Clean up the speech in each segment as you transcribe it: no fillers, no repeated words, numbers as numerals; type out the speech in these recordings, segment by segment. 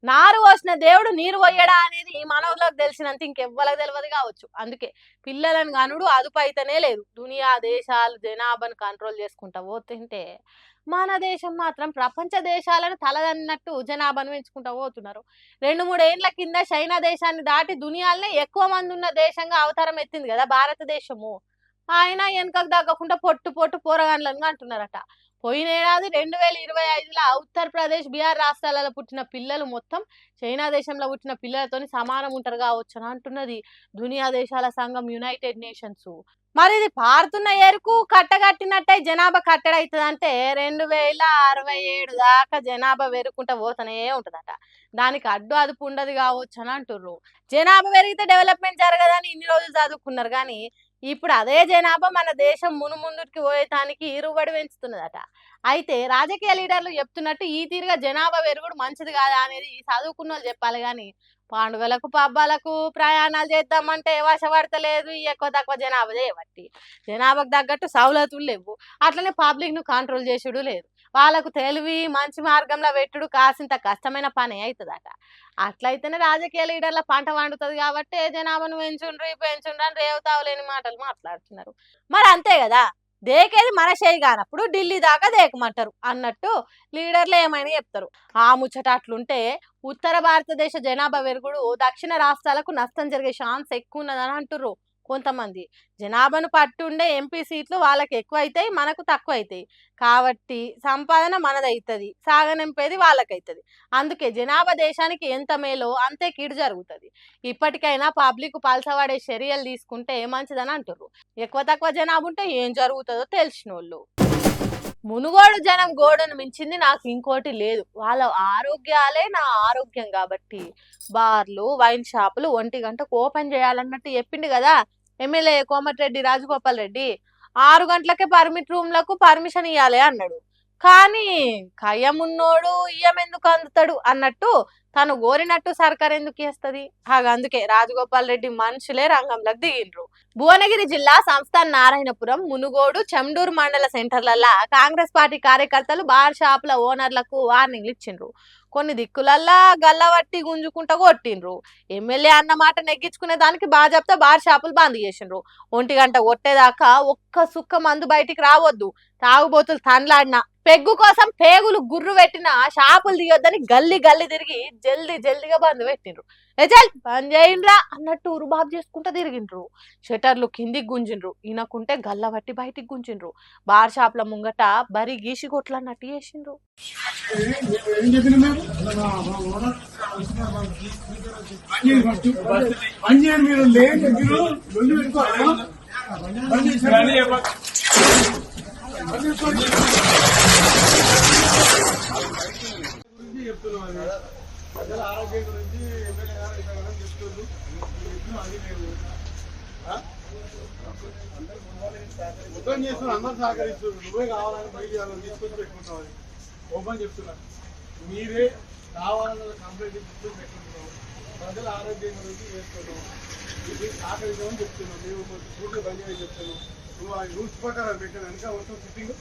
నారు పోసిన దేవుడు నీరు పోయడా అనేది మనవులకు తెలిసినంత ఇంకెవ్వలకు తెలియదు కావచ్చు. అందుకే పిల్లలను గనుడు అదుపు అయితేనే లేదు. దునియా దేశాలు జనాభాను కంట్రోల్ చేసుకుంటా పోతుంటే మన దేశం మాత్రం ప్రపంచ దేశాలను తలదన్నట్టు జనాభాను పెంచుకుంటా పోతున్నారు. 2-3 ఏండ్ల కింద చైనా దేశాన్ని దాటి దునియాలనే ఎక్కువ మంది ఉన్న దేశంగా అవతారం ఎత్తింది కదా భారతదేశము. ఆయన వెనకకు తగ్గకుండా పొట్టు పొట్టు పోరగాండ్లను అంటున్నారట. పోయిన ఏడాది 2025లో ఉత్తరప్రదేశ్, బీహార్ రాష్ట్రాలలో పుట్టిన పిల్లలు మొత్తం చైనా దేశంలో పుట్టిన పిల్లలతోని సమానం ఉంటారు కావచ్చు అని అంటున్నది దునియా దేశాల సంఘం యునైటెడ్ నేషన్స్. మరి ఇది పారుతున్న ఏరుకు కట్టగట్టినట్టయి జనాభా కట్టడవుతుంది అంటే 2067 దాకా జనాభా పెరుగుకుంటా పోతూనే ఉంటదట. దానికి అడ్డు అదుపు ఉండదు కావచ్చు అని అంటుర్రు. జనాభా పెరిగితే డెవలప్మెంట్ జరగదని ఇన్ని రోజులు చదువుకున్నారు కానీ ఇప్పుడు అదే జనాభా మన దేశం ముందుకి పోయేటానికి ఇరుబడి పెంచుతున్నదట. అయితే రాజకీయ లీడర్లు చెప్తున్నట్టు ఈ తీరుగా జనాభా పెరుగుడు మంచిది కాదా అనేది చదువుకున్న వాళ్ళు చెప్పాలి కానీ పండుగలకు పబ్బాలకు ప్రయాణాలు చేద్దామంటే వశపడతలేదు. ఎక్కువ తక్కువ జనాభా చేయబట్టి జనాభాకు తగ్గట్టు సౌలతులు లేవు. అట్లనే పబ్లిక్ ను కంట్రోల్ చేసుడు లేదు. వాళ్ళకు తెలివి మంచి మార్గంలో పెట్టుడు కాసింత కష్టమైన పని అవుతుందట. అట్లయితేనే రాజకీయ లీడర్ల పంట వండుతుంది కాబట్టి జనాభాను పెంచుండ్రి అని రేవుతావులేని మాటలు మాట్లాడుతున్నారు. మరి అంతే కదా, దేకేది మన చేయి కానప్పుడు ఢిల్లీ దాకా దేకమంటారు అన్నట్టు లీడర్లు ఏమైనా చెప్తారు. ఆ ముచ్చట అట్లుంటే ఉత్తర భారతదేశ జనాభా పెరుగుడు దక్షిణ రాష్ట్రాలకు నష్టం జరిగే ఛాన్స్ ఎక్కువ ఉన్నదని అంటుర్రు కొంతమంది. జనాభాను పట్టుండే ఎంపీ సీట్లు వాళ్ళకి ఎక్కువ అవుతాయి, మనకు తక్కువ అవుతాయి కాబట్టి సంపాదన మనదవుతుంది, సాగనింపేది వాళ్ళకైతుంది. అందుకే జనాభా దేశానికి ఎంత మేలో అంతే కీడు జరుగుతుంది. ఇప్పటికైనా పబ్లిక్ పలసవాడే చర్యలు తీసుకుంటే మంచిదని అంటుర్రు. ఎక్కువ తక్కువ జనాభా ఉంటే ఏం జరుగుతుందో తెలిసిన వాళ్ళు. మునుగోడు జనం గోడును మించింది నాకు ఇంకోటి లేదు. వాళ్ళ ఆరోగ్యాలే నా ఆరోగ్యం కాబట్టి బార్లు, వైన్ షాపులు 1 గంటకు ఓపెన్ చేయాలన్నట్టు చెప్పిండు కదా ఎమ్మెల్యే కోమటిరెడ్డి రాజగోపాల్ రెడ్డి. 6 గంటలకే రూమ్లకు పర్మిషన్ ఇవ్వాలి అన్నాడు. కానీ కయ్యమున్నోడు ఇయ్యమెందుకు అందుతాడు అన్నట్టు తను కోరినట్టు సర్కార్ ఎందుకు చేస్తుంది. అందుకే రాజగోపాల్ రెడ్డి మనుషులే రంగంలోకి దిగిండ్రు. భువనగిరి జిల్లా సంస్థాన్ నారాయణపురం, మునుగోడు, చెండూరు మండల సెంటర్లల్లా కాంగ్రెస్ పార్టీ కార్యకర్తలు బార్ షాపుల ఓనర్లకు వార్నింగ్లు ఇచ్చిండ్రు. కొన్ని దిక్కులల్లా గల్లవట్టి గుంజుకుంటా కొట్టిండ్రు. ఎమ్మెల్యే అన్న మాట నెగ్గించుకునే దానికి బాజాప్తా బార్ షాపులు బంద్ చేసిండ్రు. 1 గంట కొట్టేదాకా ఒక్క సుక్క మందు బయటికి రావద్దు, తాగుబోతులు తండ్లాడినా పెగ్గు కోసం పేగులు గుర్రు పెట్టిన షాపులు తీయొద్దని గల్లీ గల్లీ తిరిగి జల్దీగా బంద్ పెట్టిండ్రు. చల్ బంద్ చేయండ్రా అన్నట్టు ఉరుబాబు చేసుకుంటా తిరిగిండ్రు. షటర్లు కిందికి గుంజిండ్రు, ఈయనకుంటే గల్ల పట్టి బయటికి గుంజిండ్రు. బార్ షాప్ల ముంగట బరి గీసి కొట్లన్నట్టు చేసిండ్రు. ప్రజల ఆరోగ్యం గురించి ఎమ్మెల్యే గారు చెప్తున్నారు. మొత్తం చేస్తున్నారు, అందరూ సహకరిస్తున్నారు. నువ్వే కావాలని బయట తీసుకొచ్చి పెట్టుకుంటావు. ఓపెన్ చెప్తున్నా, మీరే కావాలన్న కంప్లైంట్ తీసుకొని పెట్టుకుంటున్నావు. ప్రజల ఆరోగ్యం గురించి చేస్తున్నావు, ఇది సహకరించామని చెప్తున్నావు. మేము పూర్తిగా బంద్ చేయని చెప్తున్నావు. నువ్వు ఆ రూల్స్ ప్రకారం పెట్టాను వెనక మొత్తం సిట్టింగ్.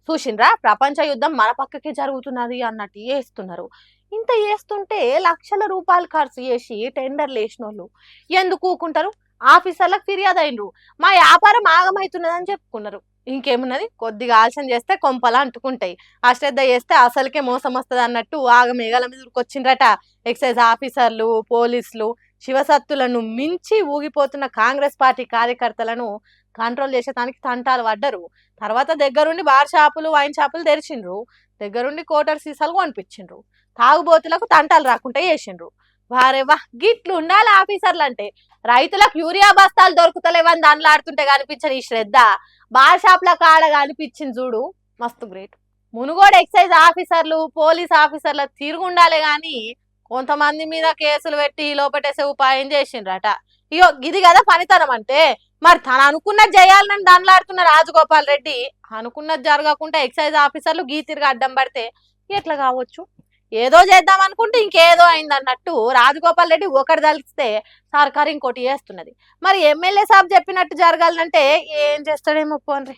చూసిండ్రా, ప్రపంచ యుద్ధం మన పక్కకే జరుగుతున్నది అన్నట్టు చేస్తున్నారు. ఇంత చేస్తుంటే లక్షల రూపాయలు ఖర్చు చేసి టెండర్లు వేసిన వాళ్ళు ఎందుకు ఊకుంటారు? ఆఫీసర్లకు ఫిర్యాదు అయినరు, మా వ్యాపారం ఆగమవుతున్నదని చెప్పుకున్నారు. ఇంకేమున్నది, కొద్దిగా ఆలస్యం చేస్తే కొంపలా అంటుకుంటాయి, అశ్రద్ధ చేస్తే అసలుకే మోసం వస్తుంది అన్నట్టు ఆగమేఘాల మీద ఉరికొచ్చిండ్రట ఎక్సైజ్ ఆఫీసర్లు, పోలీసులు. శివసత్తులను మించి ఊగిపోతున్న కాంగ్రెస్ పార్టీ కార్యకర్తలను కంట్రోల్ చేసేదానికి తంటాలు పడ్డరు. తర్వాత దగ్గరుండి బార్ షాపులు, వైన్ షాపులు తెరిచిండ్రు. దగ్గరుండి కోటర్ సీసాలు కొనిపించిండ్రు. తాగుబోతులకు తంటాలు రాకుండా చేసిండ్రు. వారేవా, గిట్లు ఉండాలి ఆఫీసర్లు అంటే. రైతులకు యూరియా బస్తాలు దొరుకుతలేవని దానిలాడుతుంటే కనిపించని ఈ శ్రద్ధ బార్ షాప్ల కాడ కనిపించింది చూడు, మస్తు గ్రేట్. మునుగోడు ఎక్సైజ్ ఆఫీసర్లు, పోలీస్ ఆఫీసర్ల తిరుగుండాలి గాని కొంతమంది మీద కేసులు పెట్టి లోపటేసే ఉపాయం చేసిండ్రట. ఇగో ఇది కదా పనితనం అంటే. మరి తను అనుకున్నది చేయాలని దానిలాడుతున్న రాజగోపాల్ రెడ్డి అనుకున్నది జరగకుండా ఎక్సైజ్ ఆఫీసర్లు గీతిరిగా అడ్డం పడితే ఎట్లా కావచ్చు? ఏదో చేద్దాం అనుకుంటే ఇంకేదో అయింది అన్నట్టు రాజగోపాల్ రెడ్డి ఒకటి తలిస్తే సర్కారు ఇంకోటి చేస్తున్నది. మరి ఎమ్మెల్యే సాబ్ చెప్పినట్టు జరగాలంటే ఏం చేస్తాడేమో పోన్రి.